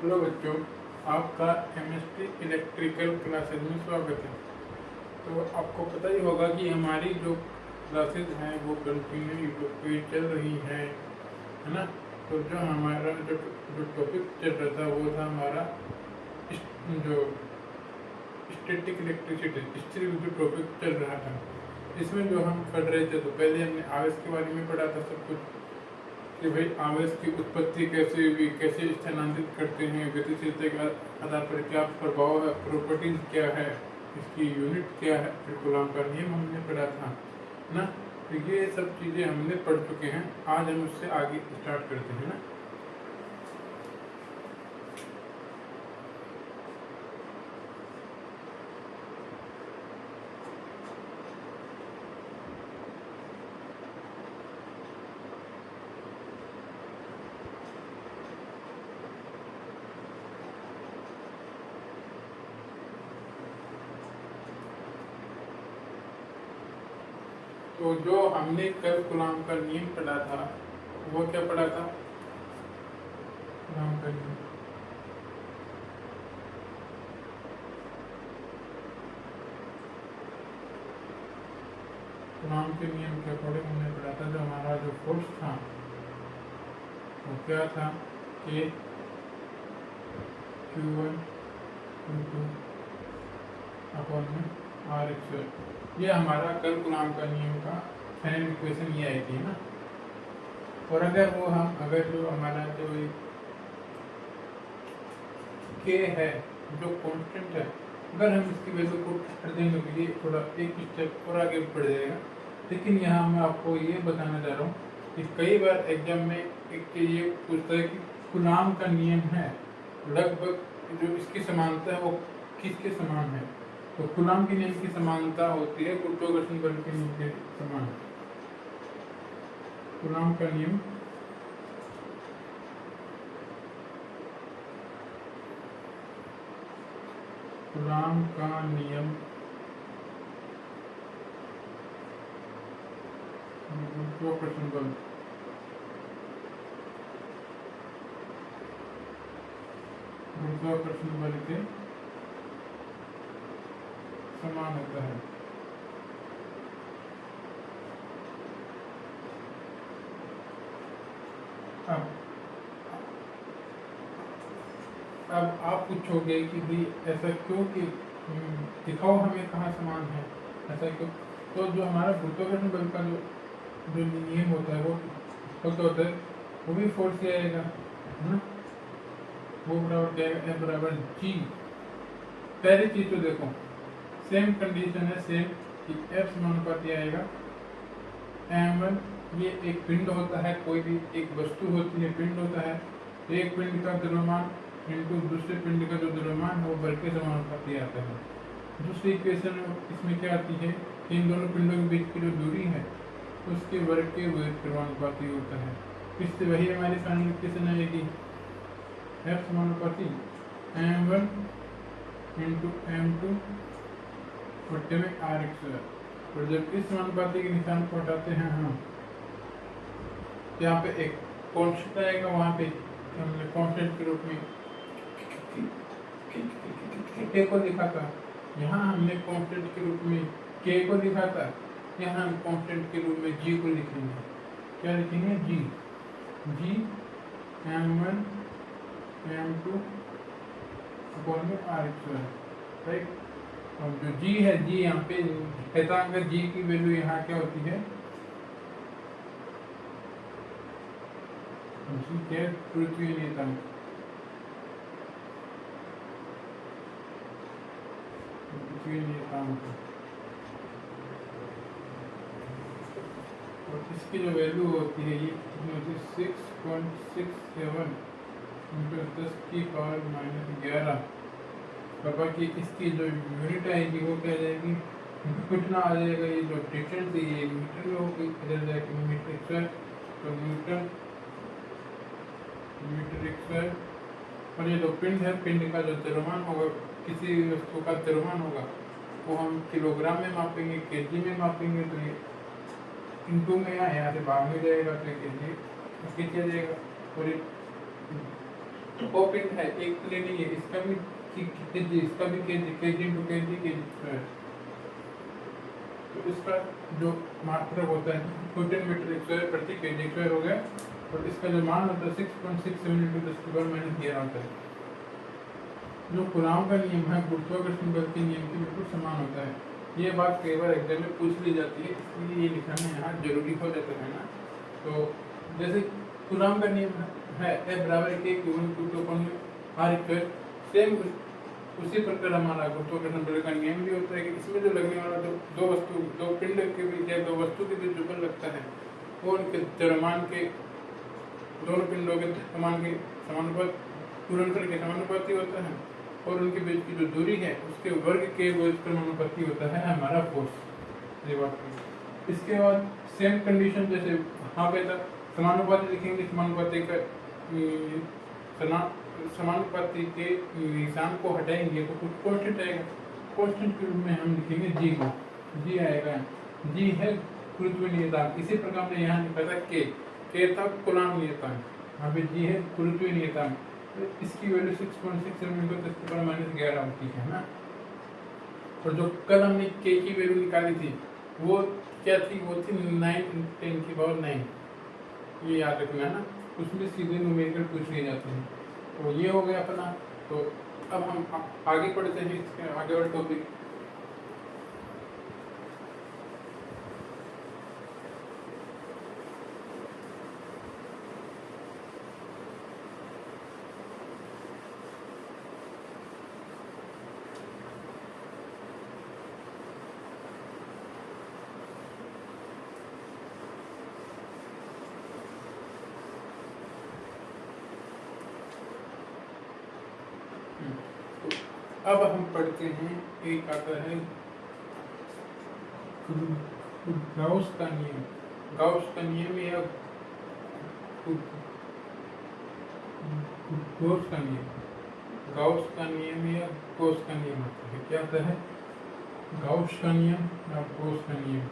Hello बच्चों, आपका chemistry electrical classes में स्वागत है। तो आपको पता ही होगा कि हमारी जो क्लासेज हैं वो कंटिन्यू यूट्यूब पे चल रही हैं, है ना। तो जो हमारा जो टॉपिक चल रहा था वो था हमारा जो स्टैटिक इलेक्ट्रिसिटी, स्थिर विद्युत टॉपिक चल रहा था। इसमें जो हम पढ़ रहे थे, तो पहले हमने आवेश के बारे में पढ़ा था सब कुछ, कि भाई आवेश की उत्पत्ति कैसे हुई, कैसे स्थानांतरित करते हैं, गतिशीलता के आधार पर क्या प्रभाव है, प्रॉपर्टीज क्या है, इसकी यूनिट क्या है, फिर कूलॉम का नियम हमने पढ़ा था ना। तो ये सब चीज़ें हमने पढ़ चुके हैं। आज हम उससे आगे स्टार्ट करते हैं ना। तो जो हमने कल कूलॉम का नियम पढ़ा था वो क्या पढ़ा था? कूलॉम का नियम, कूलॉम के नियम के अकॉर्डिंग हमने पढ़ा था। जो हमारा जो फोर्स था वो क्या था कि Q1 Q2 अपॉन में R²। ये हमारा कल कूलॉम का नियम का फाइनल इक्वेशन ये आई थी ना। और अगर जो हमारा जो K है, जो कांस्टेंट है, अगर हम इसकी वैल्यू को कर देंगे तो ये थोड़ा एक स्टेप और आगे बढ़ जाएगा। लेकिन यहाँ मैं आपको ये बताना चाह रहा हूँ कि कई बार एग्जाम में एक ये पूछता है कि कूलॉम का नियम है, लगभग जो इसकी समानता है वो किसके समान है। तो कूलॉम के नियम की समानता होती है गुरुत्वाकर्षण बल के नियम के समान। कूलॉम का नियम गुरुत्वाकर्षण बल के समान होता है। अब आप पूछोगे कि भाई ऐसा क्यों, कि दिखाओ हमें कहाँ समान है, ऐसा क्यों। तो जो हमारा गुरुत्वाकर्षण बल का जो नियम होता है वो क्या होता है, वो भी फोर्स से आएगा, है ना। वो बराबर क्या है, F बराबर G। पहली चीज तो देखो, सेम कंडीशन है, सेम कि F समानुपाती आएगा m1। ये एक पिंड होता है, कोई भी एक वस्तु होती है, पिंड होता है। एक पिंड का द्रव्यमान इनटू दूसरे पिंड का जो द्रव्यमान है वो बल के समानुपाती आता है। दूसरी इक्वेशन इसमें क्या आती है, इन दोनों पिंडों के बीच की जो दूरी है उसके वर्ग के समानुपाती होता है। इससे वही हमारी फाइनल इक्वेशन आएगी, F समानुपाती m1 इंटू m2 बट्टे में R²। और जब इस समानुपाती के निशान को हटाते हैं हम, यहाँ पे एक कांस्टेंट आएगा, वहाँ पे हमने कांस्टेंट के रूप में K को लिखा था, यहाँ हमने कांस्टेंट के रूप में K को लिखा था, यहाँ हम कांस्टेंट के रूप में G को लिखेंगे। क्या लिखेंगे? G m1 m2 अपॉन में R², राइट। और जो G है, G यहाँ पे स्थिरांक G की वैल्यू यहाँ क्या होती है, G क्या है, पृथ्वी नियतांक। और इसकी जो वैल्यू होती है ये कितनी होती है, 6.67 × 10⁻⁻11। और बाकी इसकी जो यूनिट आएगी वो क्या जाएगी, कितना आ जाएगा, ये जो डिस्टेंस है ये मीटर में होगी, इधर जाएगी मीटर²। तो मीटर²। और ये जो पिंड है, पिंड का जो द्रव्यमान होगा, किसी वस्तु का द्रव्यमान होगा, वो हम किलोग्राम में मापेंगे, केजी में मापेंगे। तो ये इंटू में यहाँ से भाग में जाएगा, तो केजी आ जाएगा। और वो पिंड है, एक के लिए नहीं है, इसका भी केजी, इसका भी KG, KG into KG, KG square. तो इसका जो मात्रक होता है न्यूटन मीटर स्क्वायर प्रति केजी स्क्वायर हो गया, और इसका जो मान होता है 6.67 इंटू 10⁻³ होता है। जो कूलॉम का नियम है गुरुत्वाकर्षण बल के नियम के बिल्कुल समान होता है। ये बात कई बार एग्जाम में पूछ ली जाती है, इसलिए ये लिखाना यहाँ जरूरी हो जाता है ना। तो जैसे कूलॉम का नियम है F बराबर K q1 q2 r square, same उसी प्रकार हमारा गुरुत्वाकर्षण बल का नियम भी होता है कि इसमें जो लगने वाला जो दो पिंड के बीच या दो वस्तु के बीच जो बल लगता है वो उनके द्रव्यमान के, दोनों पिंडों के द्रव्यमान के समानुपात, गुणनफल के समानुपाती होता है, और उनके बीच की जो दूरी है उसके वर्ग के समानुपाती होता है हमारा फोर्स। ये बात है। इसके बाद सेम कंडीशन जैसे यहाँ पे था समानुपाती लिखेंगे, समानुपाती के निशान को हटाएंगे तो कुछ कांस्टेंट आएगा, कांस्टेंट के रूप में हम लिखेंगे जी को, जी आएगा, जी है गुरुत्वीय नियतांक। इसी प्रकार से यहाँ लिखा था के था कूलॉम नियतांक, यहाँ पे जी है गुरुत्वीय नियतांक। तो इसकी वैल्यू 6.67 इंटू 10⁻11 होती है ना। और जो कल हमने के की वैल्यू निकाली थी वो क्या थी, वो थी 9×10⁹। ये याद रखना है ना, उसमें सीधे न्यूमेरिकल पूछ लिए जाते हैं। तो ये हो गया अपना। तो अब हम आगे पढ़ते हैं इसके आगे वाले टॉपिक। अब हम पढ़ते हैं, एक आता है गाउस का नियम। गाउस का नियम या गॉस का नियम, गाउस का नियम या गॉस का नियम होता है। क्या होता है गाउस का नियम या गॉस का नियम?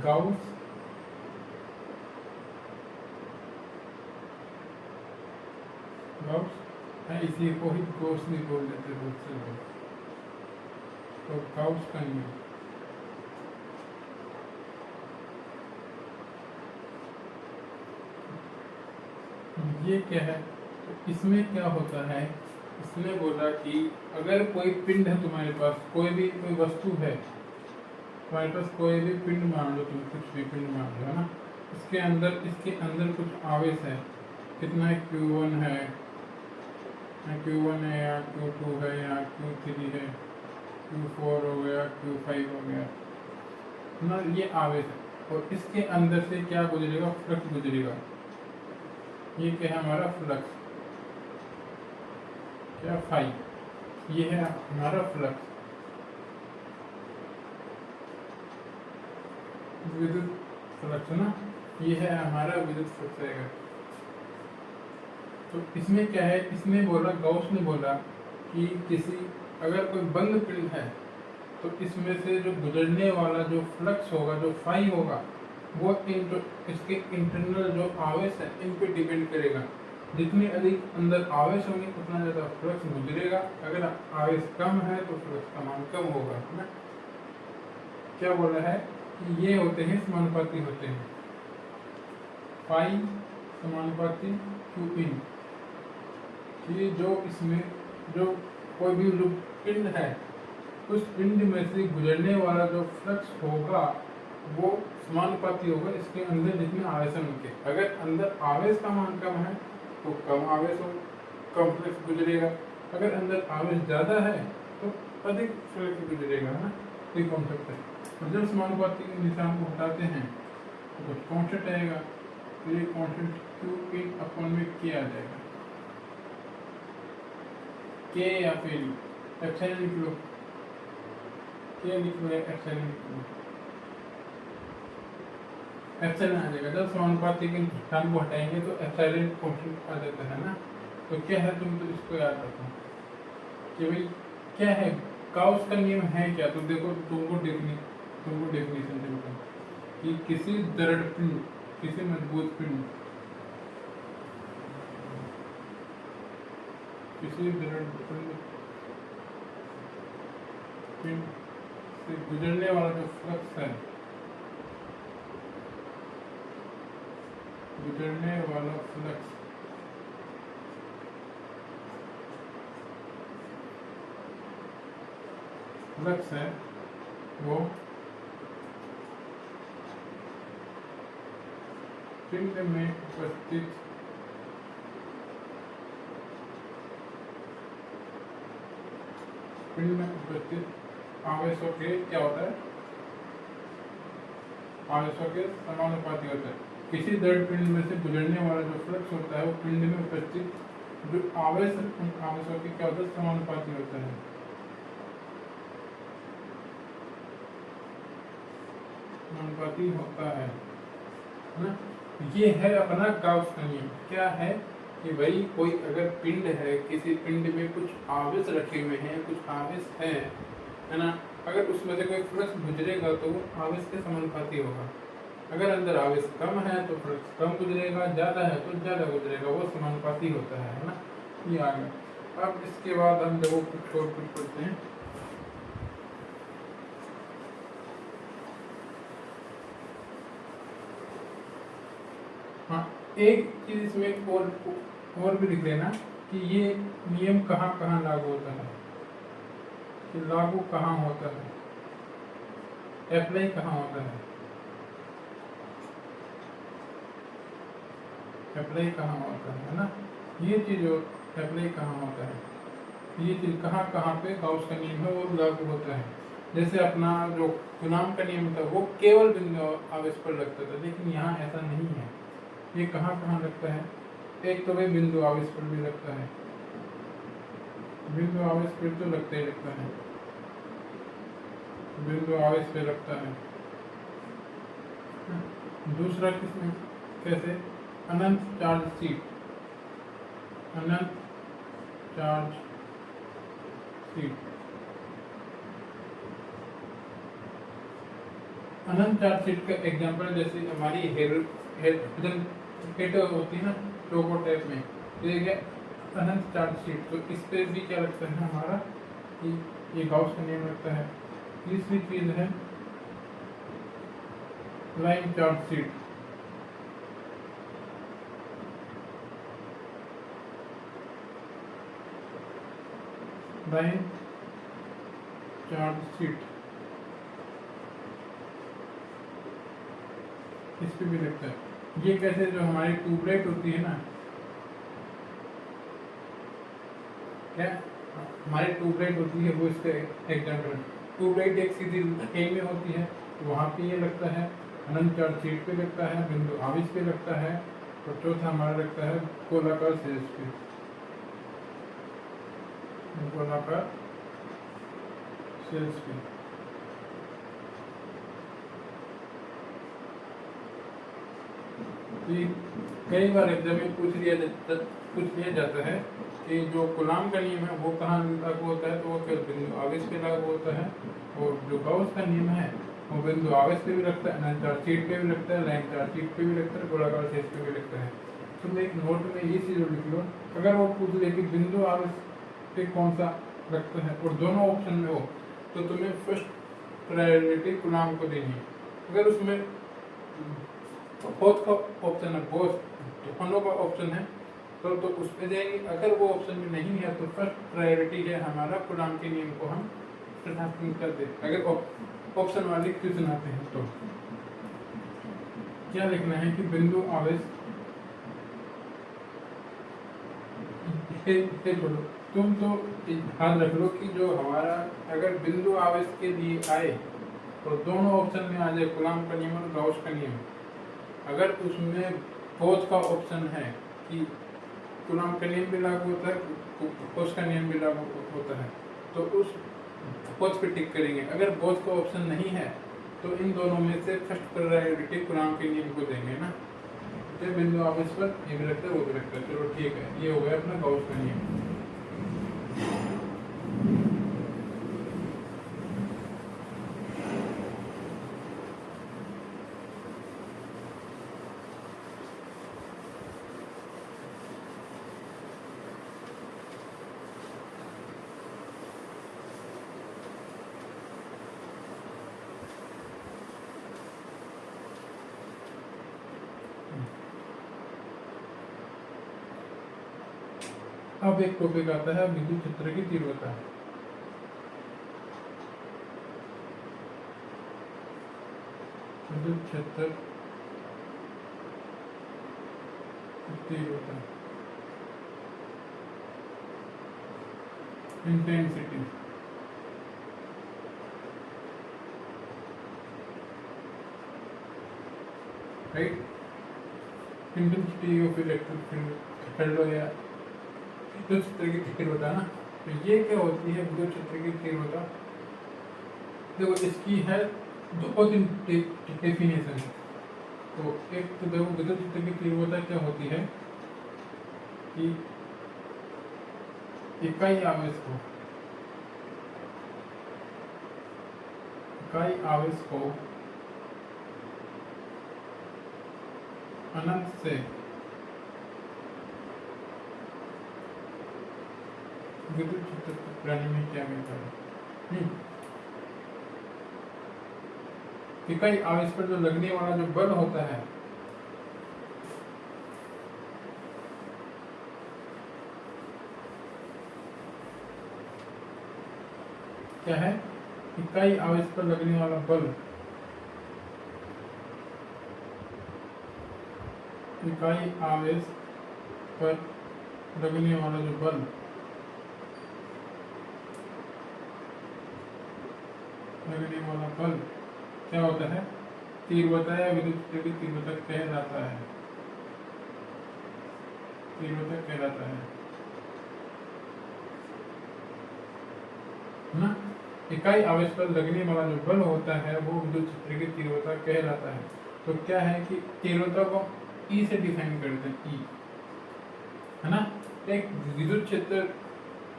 गाउस गाउस है, इसी को ही गॉस भी बोल देते हैं दूसरे लोग। तो गाउस का नियम ये क्या है? तो इसमें क्या होता है, इसने बोला कि अगर कोई पिंड है तुम्हारे पास, कोई वस्तु है तुम्हारे पास, कोई भी पिंड मान लो, तुम कुछ भी पिंड मान लो है ना, इसके अंदर कुछ आवेश है, कितना है Q1 है, Q1 है या Q2 है या Q3 है, Q4 हो गया, Q5 हो गया ना, ये आवेश है। और इसके अंदर से क्या गुजरेगा, फ्लक्स गुजरेगा। ये क्या है हमारा फ्लक्स, क्या फाई, ये है हमारा फ्लक्स, विद्युत फ्लक्स ना, ये है हमारा विद्युत फ्लक्स आएगा। तो इसमें क्या है, इसने बोला, गाउस ने बोला कि अगर कोई बंद पिंड है तो इसमें से जो गुजरने वाला जो फ्लक्स होगा, जो फाई होगा, वो इसके इंटरनल जो आवेश है इन पे डिपेंड करेगा। जितने अधिक अंदर आवेश होंगे उतना ज़्यादा फ्लक्स गुजरेगा, अगर आवेश कम है तो फ्लक्स का मान कम होगा, है ना। क्या बोला है कि ये होते हैं समानुपाती होते हैं, फाई समानुपाती क्यू इन। कि जो इसमें जो कोई भी जो पिंड है उस पिंड में से गुजरने वाला जो फ्लक्स होगा वो समानुपाती होगा इसके अंदर जितने आवेशन होंगे। अगर अंदर आवेश का मान कम है तो कम आवेश हो, कम फ्लक्स गुजरेगा। अगर अंदर आवेश ज़्यादा है तो अधिक फ्लक्स गुजरेगा, है ना। ये कॉन्सेप्ट है। और जब समानुपाती के निशान को हटाते हैं तो कुछ कॉन्स्टेंट आएगा, तो ये कॉन्स्टेंट क्यू इन अपॉन में के आ जाएगा, के या फिर एप्सिलॉन लिख लो, के लिख लो या एप्सिलॉन लिख लो, एप्सिलॉन आ जाएगा। जब समानुपाती के निशान को हटाएंगे तो एप्सिलॉन कॉन्स्टेंट आ जाता है ना। तो क्या है, तुम तो इसको याद रखो कि भाई क्या है, गाउस का नियम है क्या। तो देखो तुमको डेफिनेशन देखो कि किसी दृढ़ पिंड, किसी मजबूत पिंड किसी दृढ़ पिंड से गुजरने वाला जो फ्लक्स है, गुजरने वाला फ्लक्स है वो पिंड में उपस्थित आवेशों के क्या होता है, आवेशों के समानुपाती होता है। किसी दृढ़ पिंड में से गुजरने वाला जो फ्लक्स होता है वो पिंड में उपस्थित जो आवेश आवेशों के क्या होता है, समानुपाती होता है। समानुपाती होता है ना। ये है अपना गाउस का नियम। क्या है कि भाई कोई अगर पिंड है, किसी पिंड में कुछ आवेश रखे हुए हैं, कुछ आवेश है ना, अगर उसमें से कोई फ्लक्स गुजरेगा तो वो आवेश के समानुपाती होगा। अगर अंदर आवेश कम है तो फ्लक्स कम गुजरेगा, ज़्यादा है तो ज़्यादा गुजरेगा, वो समानुपाती होता है ना। ये आ गया। अब इसके बाद हम देखो कुछ और कुछ पढ़ते हैं। हाँ, एक चीज इसमें और भी लिख लेना कि ये नियम कहाँ कहाँ लागू होता है, कि लागू कहाँ होता है, अप्लाई कहाँ होता है, अप्लाई कहाँ होता है ना। ये चीज अप्लाई कहाँ होता है, ये चीज कहाँ कहाँ पे गाउस का नियम है वो लागू होता है। जैसे अपना जो कूलॉम का नियम था वो केवल बिंदु आवेश पर लगता था, लेकिन यहाँ ऐसा नहीं है। ये कहाँ कहाँ लगता है, एक तो भाई बिंदु आवेश पर भी लगता है, बिंदु आवेश पर तो लगता ही लगता है, बिंदु आवेश पे लगता है। दूसरा किसमें, कैसे, अनंत चार्ज शीट, अनंत चार्ज शीट, अनंत चार्ज शीट का एग्जांपल जैसे हमारी हाइड्रोजन होती है ना टोको टाइप में, ये अनंत चार्ज शीट, तो इस पे भी क्या लगता है हमारा कि ये गाउस का नियम लगता है। तीसरी चीज है line charge sheet, line charge sheet, इस पे भी लगता है। ये कैसे, जो हमारी ट्यूबलाइट होती है ना, क्या हमारी ट्यूबलाइट होती है वो इसका एग्जाम्पल। ट्यूबलाइट एक सीधी लाइन में होती है, वहाँ पे ये लगता है, अनंत चार्ज शीट पे लगता है, बिंदु आवेश पे लगता है, और चौथा हमारा लगता है गोलाकार शीर्ष पे, गोलाकार शीर्ष पे। कई बार एग्जाम में पूछ लिया जाता है कि जो कूलॉम का नियम है वो कहाँ लागू होता है, तो वो केवल बिंदु आवेश पे लागू होता है, और जो गाउस का नियम है वो बिंदु आवेश पे भी लगता है, अनंत चार्ज शीट पे भी लगता है, लाइन चार्ज शीट पे भी लगता है, गोलाकार शीर्ष पे भी लगता है। तुम एक नोट में ये चीज लिख लो, अगर वो पूछ ले कि बिंदु आवेश पे कौन सा लगता है और दोनों ऑप्शन में हो, तो तुम्हें फर्स्ट प्रायोरिटी कूलॉम को देनी है। अगर उसमें फोर्थ का ऑप्शन है, दोनों का ऑप्शन है, तो उस पर जाएंगे। अगर वो ऑप्शन में नहीं है तो फर्स्ट प्रायोरिटी है हमारा कूलॉम के नियम को हम स्थापित करते हैं। अगर ऑप्शन वाले क्वेश्चन आते हैं तो क्या लिखना है कि बिंदु आवेश, छोड़ो, तुम तो याद रख लो कि जो हमारा अगर बिंदु आवेश के लिए आए तो दोनों ऑप्शन में आ जाए कूलॉम का नियम और गाउस का नियम। अगर उसमें बोथ का ऑप्शन है कि कूलॉम का नियम भी लागू होता है, गाउस का नियम भी लागू होता है, तो उस बोथ पे टिक करेंगे। अगर बोथ का ऑप्शन नहीं है तो इन दोनों में से फर्स्ट प्रायोरिटी कूलॉम के नियम को देंगे ना। तो बिंदु आवेश पर ये भी लगता है वो भी लगता है, चलो ठीक है, ये हो गया अपना गाउस का नियम। अब एक टॉपिक आता है विद्युत क्षेत्र की तीव्रता। विद्युत क्षेत्र तीव्रता, intensity. Right, intensity of electric field हो या विद्युत क्षेत्र की तीव्रता ना। तो ये क्या होती है विद्युत क्षेत्र की तीव्रता? देखो इसकी है दो तीन डेफिनेशन। तो एक तो देखो विद्युत क्षेत्र की तीव्रता क्या होती है कि इकाई आवेश को अनंत से विद्युत क्षेत्र प्रणाली में क्या मिलता है। इकाई आवेश पर जो लगने वाला जो बल होता है क्या है, इकाई आवेश पर लगने वाला बल, इकाई आवेश पर लगने वाला जो बल क्या होता है, तीव्रता या विद्युत क्षेत्र की तीव्रता कहलाता है। ना, इकाई आवेश पर लगने वाला जो बल होता है वो विद्युत क्षेत्र की तीव्रता कहलाता है। तो क्या है कि तीव्रता को ई से डिफाइन करते हैं, ई, है ना। एक विद्युत क्षेत्र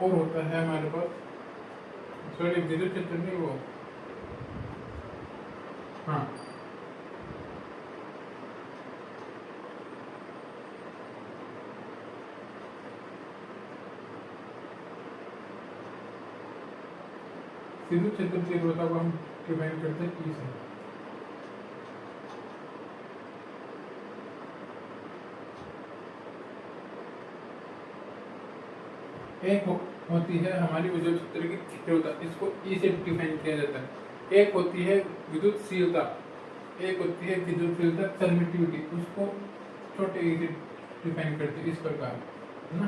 और होता है हमारे पास, सॉरी विद्युत क्षेत्र नहीं, वो हाँ विद्युत क्षेत्र तीव्रता को हम डिफाइन करते हैं ई से। एक होती है हमारी विद्युत क्षेत्र की तीव्रता, इसको ई से डिफाइन किया जाता है। एक होती है विद्युतशीलता, एक होती है विद्युतशीलता परमिटिविटी, उसको छोटे ई से डिफाइन करते हैं इस प्रकार, है ना।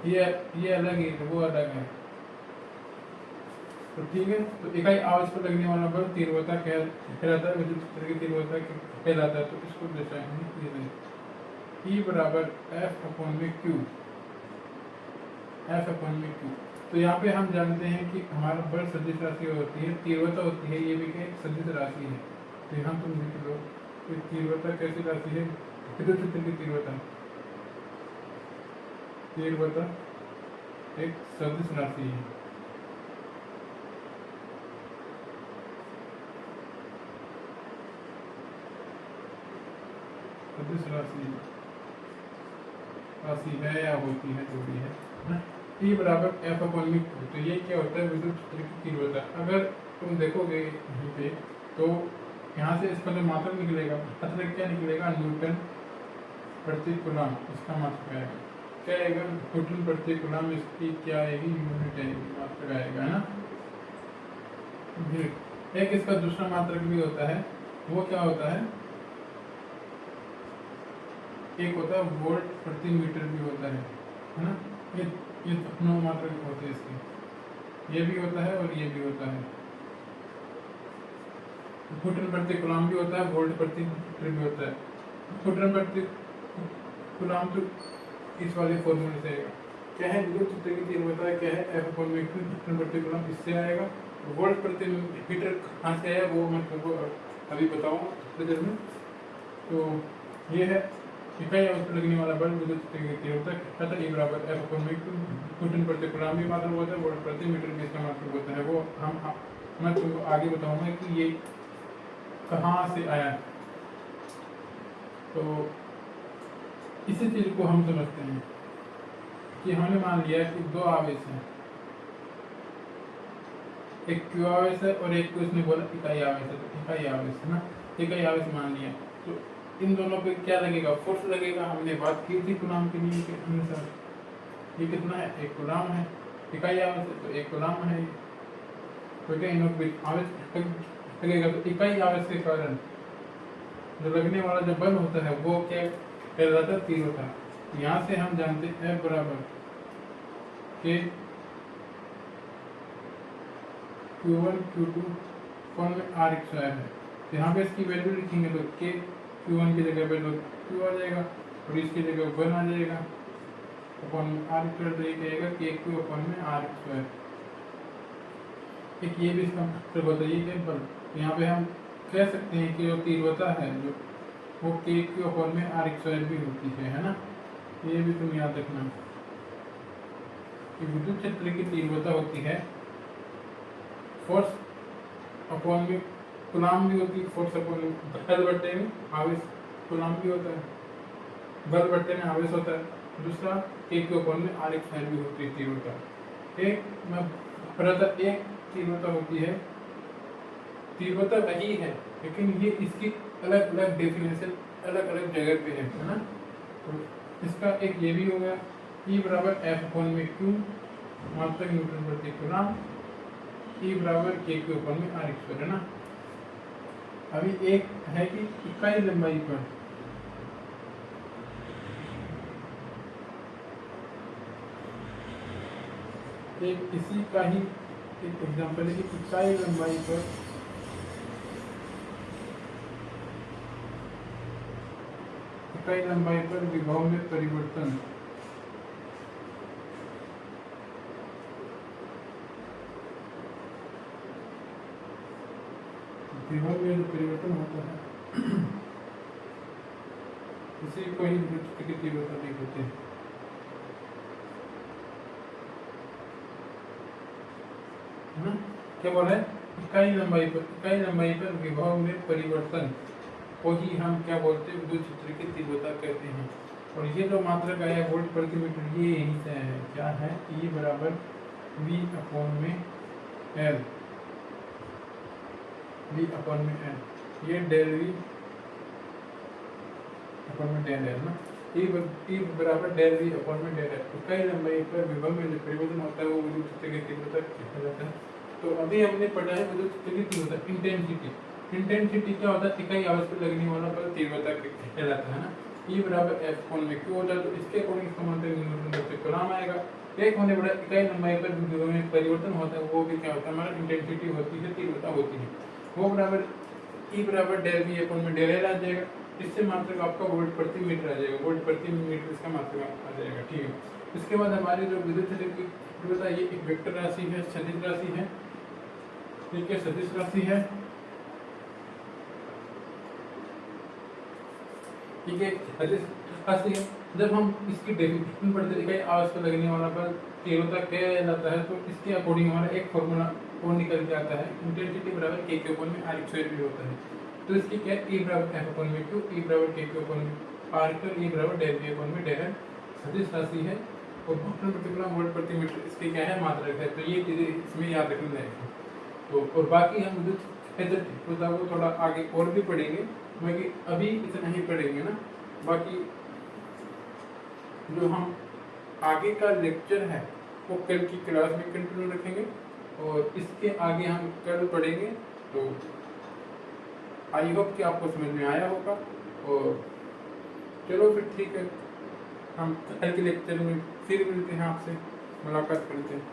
ये अलग है, वो अलग है। तो ठीक है, तो इकाई आवेश पर लगने वाला बल तीव्रता कहलाता है, विद्युत क्षेत्र की तीव्रता कहलाता है। तो इसको दर्शाएंगे E बराबर F/Q। तो यहाँ पे हम जानते हैं कि हमारा बल सदिश राशि होती है, तीव्रता होती है, ये भी क्या सदिश राशि है। तो यहाँ तुम लिख लो कि तीव्रता कैसी राशि है, विद्युत क्षेत्र की तीव्रता एक सदिश राशि है। सदिश राशि है या होती है, जो भी है ना। E बराबर F/Q। तो ये क्या होता है, विद्युत क्षेत्र की तीव्रता। अगर तुम देखोगे यहीं पे तो यहाँ से इसका जो मात्रक निकलेगा, मात्रक क्या निकलेगा, न्यूटन प्रति कूलम। इसका मात्रक क्या आएगा, न्यूटन प्रति कूलम। इसकी क्या आएगी, यूनिट आएगी, मात्रक आएगा, है ना। एक इसका दूसरा मात्रक भी होता है, वो क्या होता है, एक होता है वोल्ट प्रति मीटर भी होता है ना। ये दोनों मात्रक होते हैं इसके, ये भी होता है और ये भी होता है। न्यूटन प्रति कूलम भी होता है, वोल्ट प्रति मीटर भी होता है। न्यूटन प्रति कूलम तो इस वाले फॉर्मूले से आएगा, क्या है विद्युत क्षेत्र की तीव्रता, क्या है F/Q, न्यूटन प्रति कूलम, इससे आएगा। वोल्ट प्रति मीटर कहाँ से आया वो मैं तुमको अभी बताऊंगा थोड़ी देर में। तो ये है इकाई आवेश पर लगने वाला बल विद्युत क्षेत्र की तीव्रता कहता है। E बराबर F/Q, न्यूटन प्रति कूलम भी मात्रक होता है, वोल्ट प्रति मीटर भी इसका मात्रक होता है। वो मैं तुमको आगे बताऊंगा कि ये कहाँ से आया। तो इसी चीज को हम समझते हैं कि हमने मान लिया कि दो आवेश हैं, एक क्यू आवेश है और एक को इसने बोला इकाई आवेश है। तो इकाई आवेश है ना, इकाई आवेश मान लिया। तो इन दोनों पे क्या लगेगा, फोर्स लगेगा। हमने बात की थी कूलम के नियम के अनुसार, ये कितना है, 1 कूलम है, इकाई आवेश है तो 1 कूलम है। तो क्या इनों पे आवेश लगेगा, तो इकाई आवेश के कारण जो लगने वाला जो बल होता है वो क्या कहलाता है, तीव्रता। यहाँ से हम जानते हैं F बराबर के Q1 Q2 कौन में R स्क्वायर है। तो यहाँ पे इसकी वैल्यू लिखेंगे तो के Q1 की जगह पे तो Q आ जाएगा और इसकी जगह 1 आ जाएगा अपॉन में R स्क्वायर। तो ये कहेगा के Q अपॉन में R स्क्वायर। एक ये भी इसका मतलब बताइए कि बल, यहाँ पे हम कह सकते हैं कि जो तीव्रता है जो वो के Q अपॉन में R स्क्वायर भी होती है ना। ये भी तुम याद रखना कि विद्युत क्षेत्र की तीव्रता होती है फोर्स अपॉन में कूलम भी होती है, फोर्स अपॉन में बल बट्टे में आवेश, कूलम भी होता है, बल बट्टे में आवेश होता है। दूसरा के Q अपॉन में R स्क्वायर भी होती है तीव्रता। एक मैं बराबर एक तीव्रता होती है, तीव्रता वही है लेकिन ये इसकी अलग अलग डेफिनेशन अलग अलग जगह पे है ना। तो इसका एक ये भी हो गया, E बराबर F अपॉन में Q मात्रक न्यूटन प्रति कूलम, E बराबर के Q अपॉन में R स्क्वायर है ना। अभी एक है कि इकाई लंबाई पर एक इसी का ही एक एग्जांपल है कि इकाई लंबाई पर विभव में परिवर्तन विभव में जो परिवर्तन होता है इसी को ही विद्युत की तीव्रता कहते हैं। क्या बोला है, इकाई लंबाई पर विभव में परिवर्तन को ही हम क्या बोलते हैं, विद्युत क्षेत्र की तीव्रता कहते हैं। और ये जो मात्रक आया वोल्ट प्रति मीटर, ये यहीं से है, क्या है, E बराबर V अपॉन में L, V अपॉन में L, ये डेल V अपॉन में डेल L ना। E बराबर डेल V अपॉन में डेल L। इकाई लंबाई पर विभव में जो परिवर्तन होता है वो विद्युत क्षेत्र की तीव्रता कहलाता है। तो अभी हमने पढ़ा है विद्युत क्षेत्र की तीव्रता, इंटेंसिटी। इंटेंसिटी क्या होता है, इकाई आवेश पर लगने वाला बल तीव्रता कहलाता है ना। E बराबर F अपॉन में Q होता है, तो इसके अकॉर्डिंग इसका मतलब न्यूटन प्रति कूलम आएगा। एक होने बड़ा इकाई लंबाई पर विभव में परिवर्तन होता है वो भी क्या होता है, हमारा इंटेंसिटी होती है, तीव्रता होती है। वो बराबर E बराबर डेल V अपॉन में डेल L आ जाएगा। इससे मात्रक आपका वोल्ट प्रति मीटर आ जाएगा, वोल्ट प्रति मीटर इसका मात्रक आ जाएगा, ठीक है। इसके बाद हमारी जो विद्युत क्षेत्र की तीव्रता, ये एक वेक्टर राशि है, सदिश राशि है, ठीक है, सदिश राशि है, ठीक है, सदिश राशि है। जब हम इसकी डेफिनेशन पढ़ते इकाई आवेश पर लगने वाला बल तीव्रता कहलाता है, तो इसके अकॉर्डिंग हमारा एक फॉर्मूला और निकल के आता है, इंटेंसिटी बराबर के Q अपॉन में R स्क्वायर भी होता है। तो इसकी क्या, E बराबर F अपॉन में Q, E बराबर के Q अपॉन में R स्क्वायर, E बराबर डेल V अपॉन में डेल L सदिश राशि है। और न्यूटन प्रति कूलम वोल्ट प्रति मीटर इसकी क्या है, मात्रक है। तो ये चीजें इसमें याद रखना है। तो और बाकी हम विद्युत क्षेत्र तीव्रता को थोड़ा आगे और भी पढ़ेंगे, बाकी अभी इतना ही पढ़ेंगे ना। बाकी जो हम आगे का लेक्चर है वो कल की क्लास में कंटिन्यू रखेंगे और इसके आगे हम कल पढ़ेंगे। तो आई होप कि आपको समझ में आया होगा। और चलो फिर ठीक है, हम कल के लेक्चर में फिर मिलते हैं, आपसे मुलाकात करते हैं।